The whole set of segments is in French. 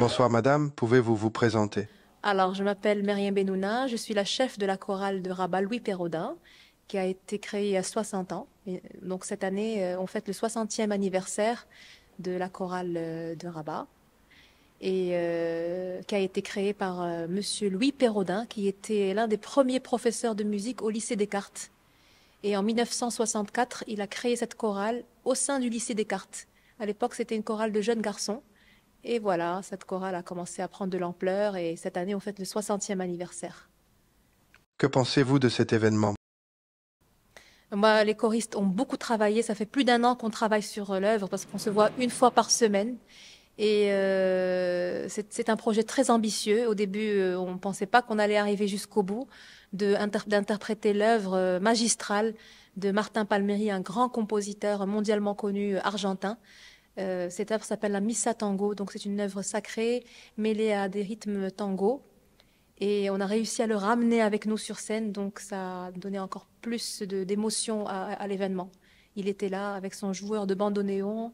Bonsoir madame, pouvez-vous vous présenter? Alors, je m'appelle Meriem Benouna, je suis la chef de la chorale de Rabat Louis Perraudin, qui a été créée il y a 60 ans. Et donc cette année, on fête le 60e anniversaire de la chorale de Rabat, et qui a été créée par Monsieur Louis Perraudin, qui était l'un des premiers professeurs de musique au lycée Descartes. Et en 1964, il a créé cette chorale au sein du lycée Descartes. À l'époque, c'était une chorale de jeunes garçons. Et voilà, cette chorale a commencé à prendre de l'ampleur et cette année, on fête le 60e anniversaire. Que pensez-vous de cet événement? Moi, les choristes ont beaucoup travaillé. Ça fait plus d'un an qu'on travaille sur l'œuvre parce qu'on se voit une fois par semaine. Et c'est un projet très ambitieux. Au début, on ne pensait pas qu'on allait arriver jusqu'au bout d'interpréter l'œuvre magistrale de Martin Palmieri, un grand compositeur mondialement connu argentin. Cette œuvre s'appelle la Missa Tango, donc c'est une œuvre sacrée mêlée à des rythmes tango. Et on a réussi à le ramener avec nous sur scène, donc ça a donné encore plus d'émotion à l'événement. Il était là avec son joueur de bandoneon.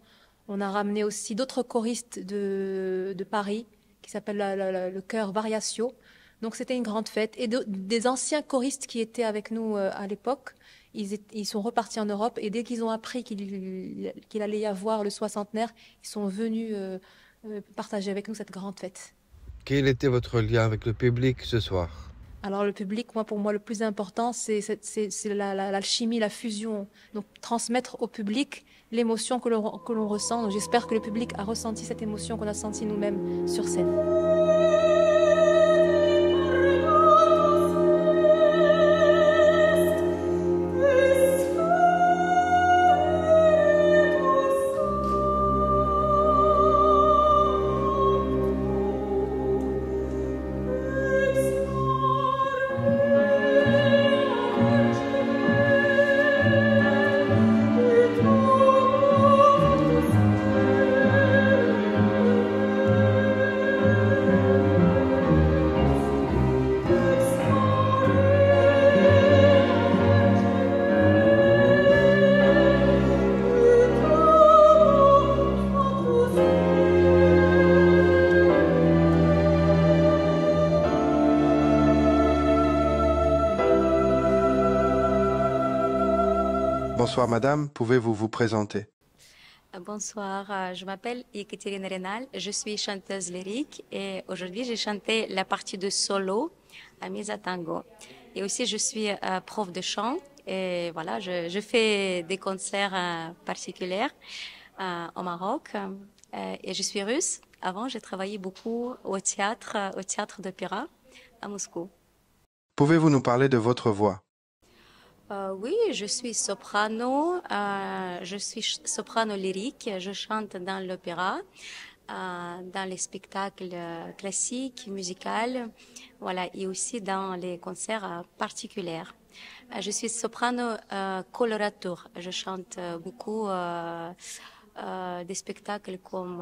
On a ramené aussi d'autres choristes de Paris, qui s'appelle le chœur Variatio. Donc c'était une grande fête. Et des anciens choristes qui étaient avec nous à l'époque, ils sont repartis en Europe et dès qu'ils ont appris qu'il allait y avoir le soixantenaire, ils sont venus partager avec nous cette grande fête. Quel était votre lien avec le public ce soir? Alors le public, pour moi, le plus important, c'est l'alchimie, la fusion. Donc transmettre au public l'émotion que l'on ressent. Donc, j'espère que le public a ressenti cette émotion qu'on a sentie nous-mêmes sur scène. Bonsoir madame, pouvez-vous vous présenter? Bonsoir, je m'appelle Ekaterina Renal, je suis chanteuse lyrique et aujourd'hui j'ai chanté la partie de solo à Misa Tango. Et aussi je suis prof de chant et voilà, je fais des concerts particuliers au Maroc et je suis russe. Avant j'ai travaillé beaucoup au théâtre d'opéra à Moscou. Pouvez-vous nous parler de votre voix? Oui, je suis soprano. Je suis soprano lyrique. Je chante dans l'opéra, dans les spectacles classiques, musicaux, voilà, et aussi dans les concerts particuliers. Je suis soprano coloratura. Je chante beaucoup des spectacles comme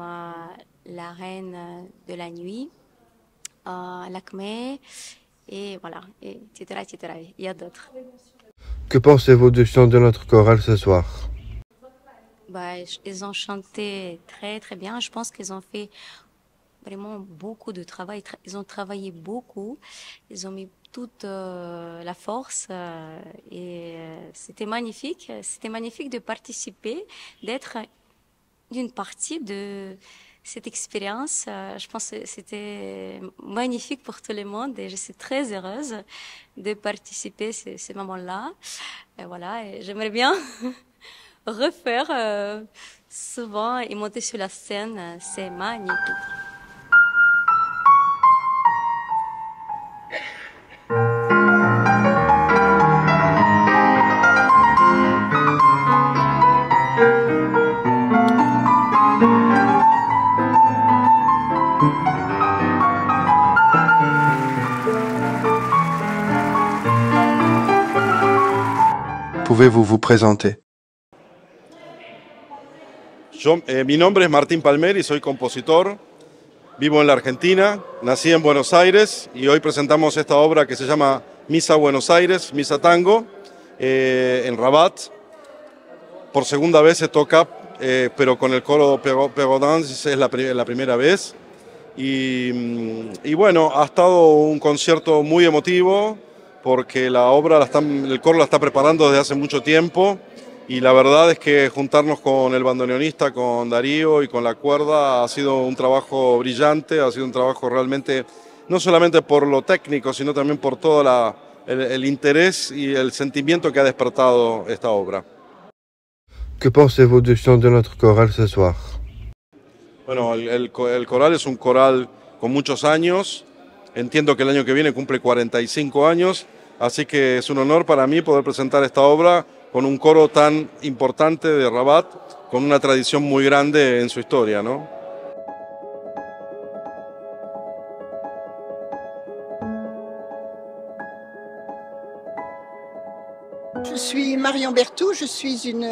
La Reine de la Nuit, L'Acmé, et voilà, et etc., etc. Il y a d'autres. Que pensez-vous du chant de notre chorale ce soir? Bah, ils ont chanté très très bien. Je pense qu'ils ont fait vraiment beaucoup de travail. Ils ont travaillé beaucoup. Ils ont mis toute la force et c'était magnifique. C'était magnifique de participer, d'être d'une partie de cette expérience. Je pense que c'était magnifique pour tout le monde et je suis très heureuse de participer à ces moments-là. Et voilà, et j'aimerais bien refaire souvent et monter sur la scène. C'est magnifique. Pouvez-vous vous présenter? Mi nombre es Martín Palmieri, soy compositor, vivo en la Argentina, nací en Buenos Aires y hoy presentamos esta obra que se llama Misa Buenos Aires, Misa Tango, en Rabat. Por segunda vez se toca, pero con el coro Perraudin es la primera vez. Y bueno, ha estado un concierto muy emotivo porque la obra el coro la está preparando desde hace mucho tiempo y la verdad es que juntarnos con el bandoneonista, con Darío y con la cuerda ha sido un trabajo brillante, ha sido un trabajo realmente no solamente por lo técnico, sino también por todo el interés y el sentimiento que ha despertado esta obra. Que pensez-vous du chant de notre chorale ce soir? Bueno, el coral es un coral con muchos años. Entiendo que el año que viene cumple 45 años, así que es un honor para mí poder presentar esta obra con un coro tan importante de Rabat, con una tradición muy grande en su historia, ¿no? Je suis Marion Berthoud, je suis une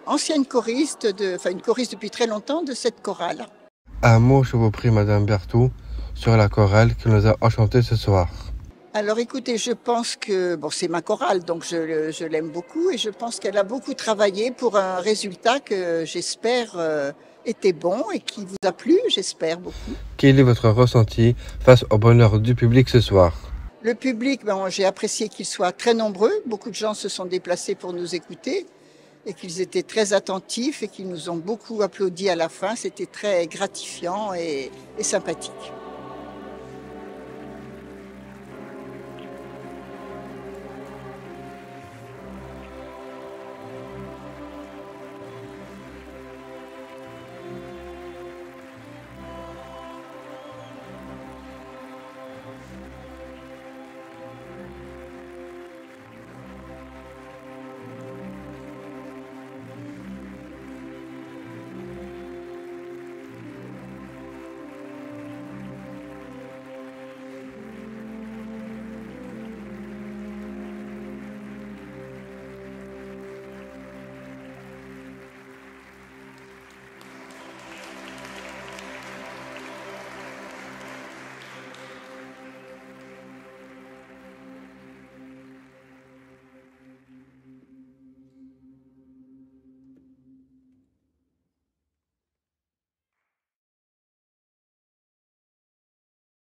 ancienne choriste, une choriste depuis très longtemps de cette chorale. Un mot, je vous prie, Madame Berthoud, sur la chorale qui nous a enchantés ce soir. Alors écoutez, je pense que, bon, c'est ma chorale, donc je l'aime beaucoup et je pense qu'elle a beaucoup travaillé pour un résultat que j'espère était bon et qui vous a plu, j'espère beaucoup. Quel est votre ressenti face au bonheur du public ce soir? Le public, j'ai apprécié qu'il soit très nombreux. Beaucoup de gens se sont déplacés pour nous écouter et qu'ils étaient très attentifs et qu'ils nous ont beaucoup applaudi à la fin. C'était très gratifiant et sympathique.